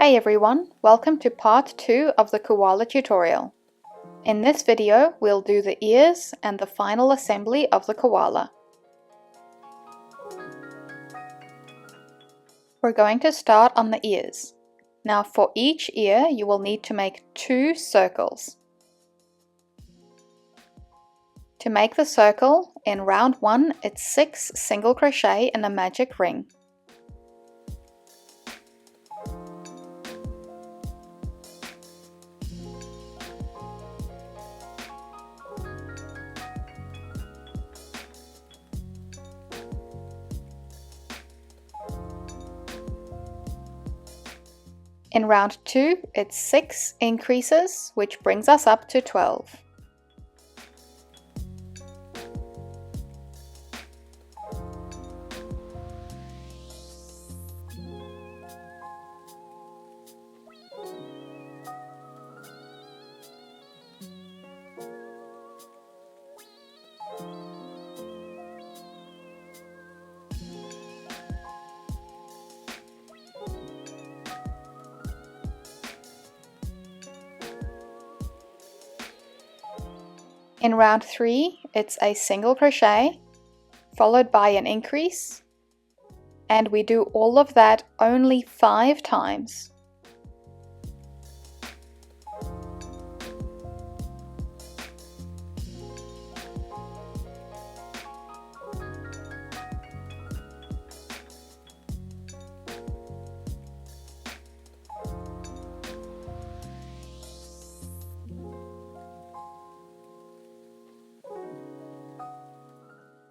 Hey everyone, welcome to part 2 of the koala tutorial. In this video, we'll do the ears and the final assembly of the koala. We're going to start on the ears. Now for each ear, you will need to make 2 circles. To make the circle, in round 1, it's 6 single crochet in a magic ring. In round 2, it's 6 increases, which brings us up to 12. In round 3, it's a single crochet, followed by an increase, and we do all of that only 5 times.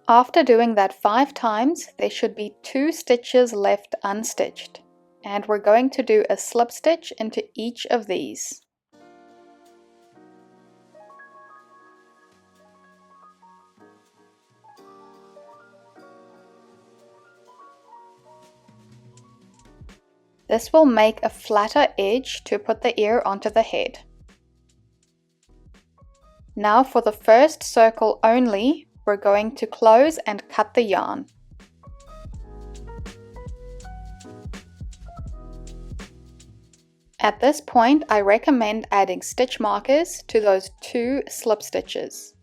After doing that 5 times, there should be 2 stitches left unstitched, and we're going to do a slip stitch into each of these. This will make a flatter edge to put the ear onto the head. Now for the first circle only, we're going to close and cut the yarn. At this point, I recommend adding stitch markers to those 2 slip stitches.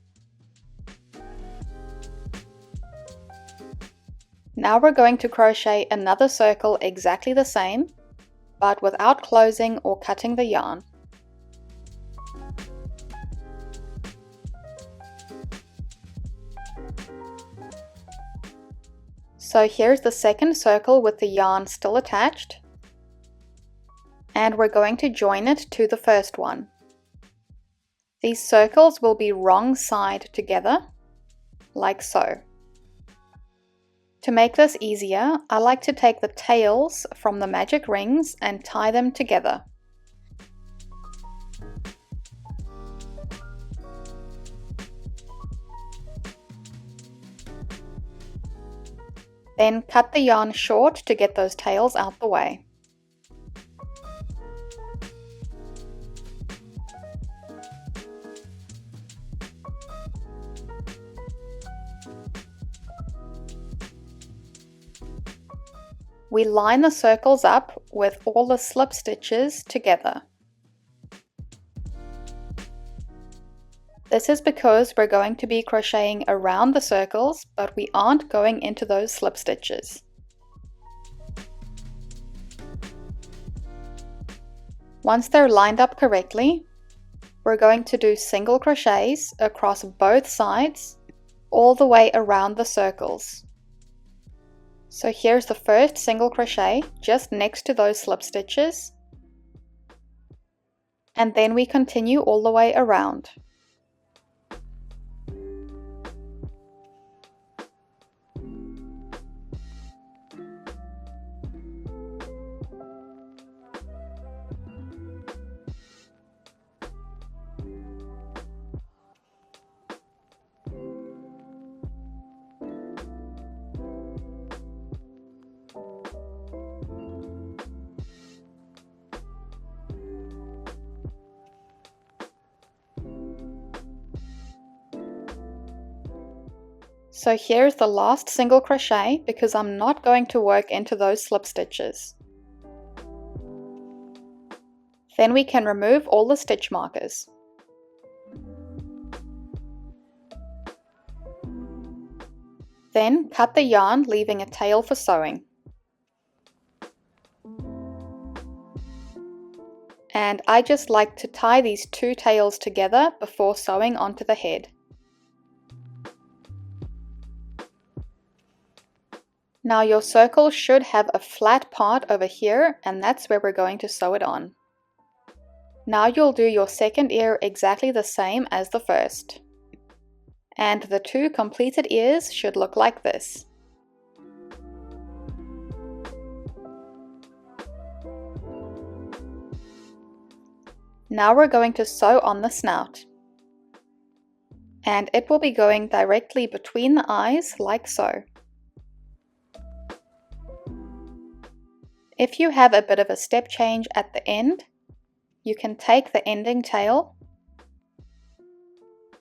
Now we're going to crochet another circle exactly the same, but without closing or cutting the yarn. So here's the second circle with the yarn still attached, and we're going to join it to the first one. These circles will be wrong side together, like so. To make this easier, I like to take the tails from the magic rings and tie them together. Then cut the yarn short to get those tails out the way. We line the circles up with all the slip stitches together. This is because we're going to be crocheting around the circles, but we aren't going into those slip stitches. Once they're lined up correctly, we're going to do single crochets across both sides, all the way around the circles. So here's the first single crochet just next to those slip stitches, and then we continue all the way around. So here's the last single crochet because I'm not going to work into those slip stitches. Then we can remove all the stitch markers. Then cut the yarn, leaving a tail for sewing. And I just like to tie these two tails together before sewing onto the head. Now your circle should have a flat part over here, and that's where we're going to sew it on. Now you'll do your second ear exactly the same as the first. And the two completed ears should look like this. Now we're going to sew on the snout. And it will be going directly between the eyes like so. If you have a bit of a step change at the end, you can take the ending tail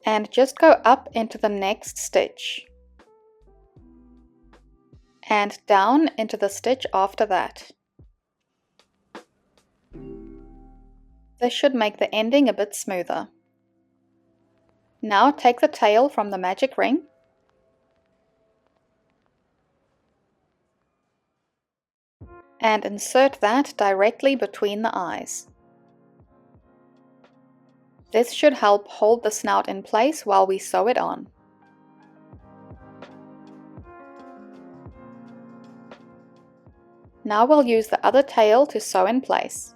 and just go up into the next stitch and down into the stitch after that. This should make the ending a bit smoother. Now take the tail from the magic ring and insert that directly between the eyes. This should help hold the snout in place while we sew it on. Now we'll use the other tail to sew in place.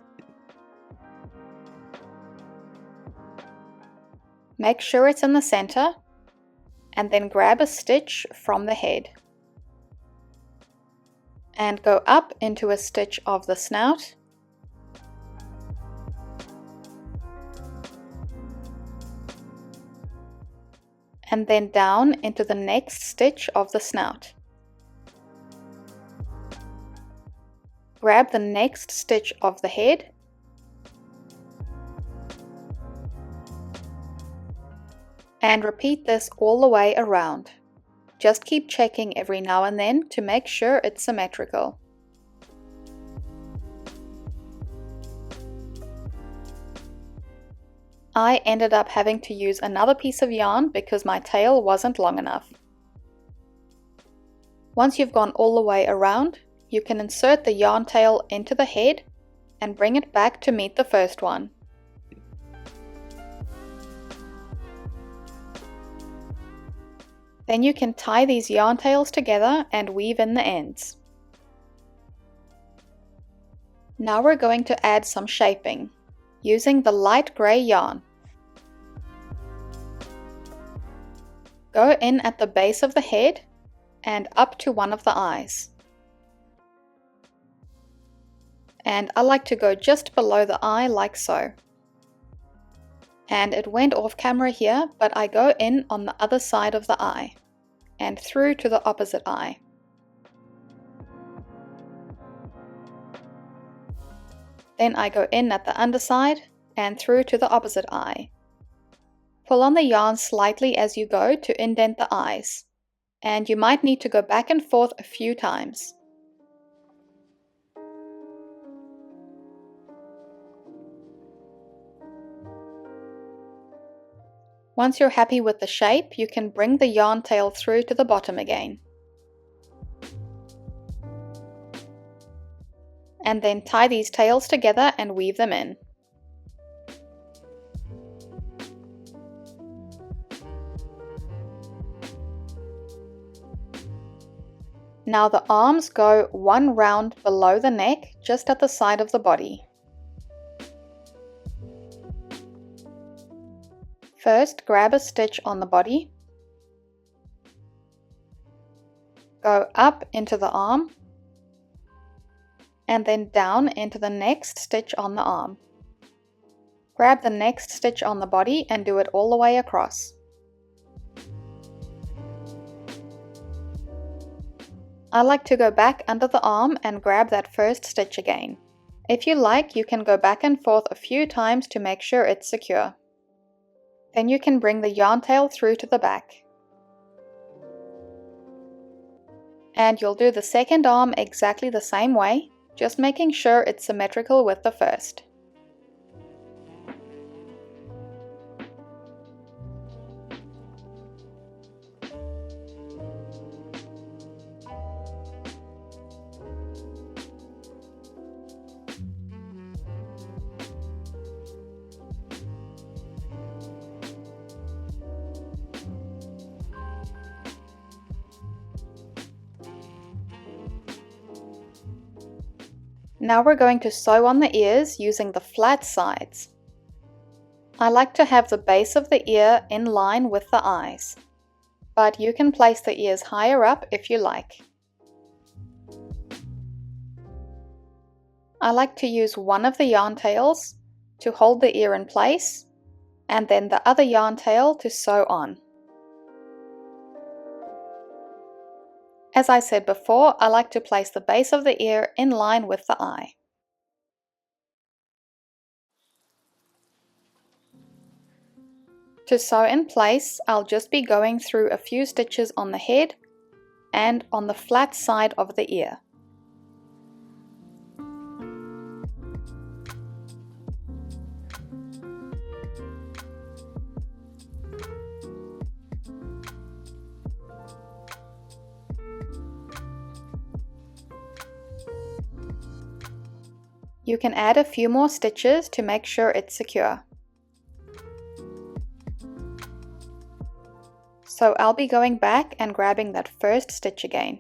Make sure it's in the center, and then grab a stitch from the head. And go up into a stitch of the snout. And then down into the next stitch of the snout. Grab the next stitch of the head and repeat this all the way around. Just keep checking every now and then to make sure it's symmetrical. I ended up having to use another piece of yarn because my tail wasn't long enough. Once you've gone all the way around, you can insert the yarn tail into the head and bring it back to meet the first one. Then you can tie these yarn tails together and weave in the ends. Now we're going to add some shaping, using the light grey yarn. Go in at the base of the head and up to one of the eyes. And I like to go just below the eye like so. And it went off camera here, but I go in on the other side of the eye and through to the opposite eye. Then I go in at the underside and through to the opposite eye. Pull on the yarn slightly as you go to indent the eyes, and you might need to go back and forth a few times. Once you're happy with the shape, you can bring the yarn tail through to the bottom again. And then tie these tails together and weave them in. Now the arms go one round below the neck, just at the side of the body. First, grab a stitch on the body, go up into the arm, and then down into the next stitch on the arm. Grab the next stitch on the body and do it all the way across. I like to go back under the arm and grab that first stitch again. If you like, you can go back and forth a few times to make sure it's secure. Then you can bring the yarn tail through to the back. And you'll do the second arm exactly the same way, just making sure it's symmetrical with the first. Now we're going to sew on the ears using the flat sides. I like to have the base of the ear in line with the eyes, but you can place the ears higher up if you like. I like to use one of the yarn tails to hold the ear in place, and then the other yarn tail to sew on. As I said before, I like to place the base of the ear in line with the eye. To sew in place, I'll just be going through a few stitches on the head and on the flat side of the ear. You can add a few more stitches to make sure it's secure. So I'll be going back and grabbing that first stitch again.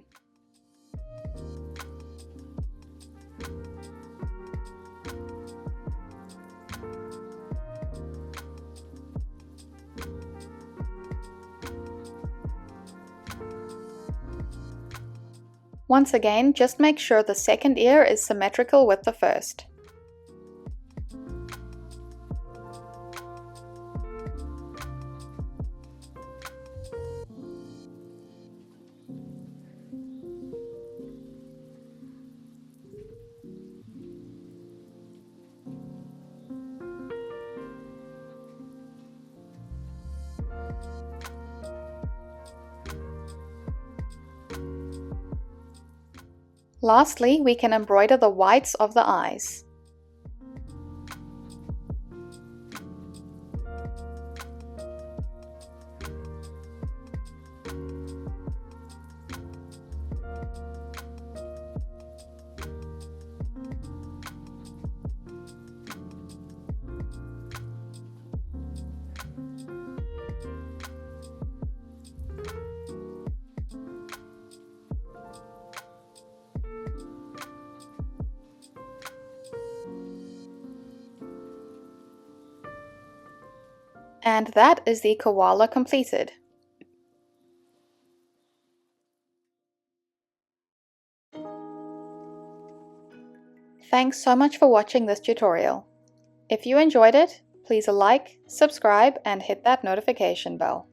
Once again, just make sure the second ear is symmetrical with the first. Lastly, we can embroider the whites of the eyes. And that is the koala completed. Thanks so much for watching this tutorial. If you enjoyed it, please like, subscribe, and hit that notification bell.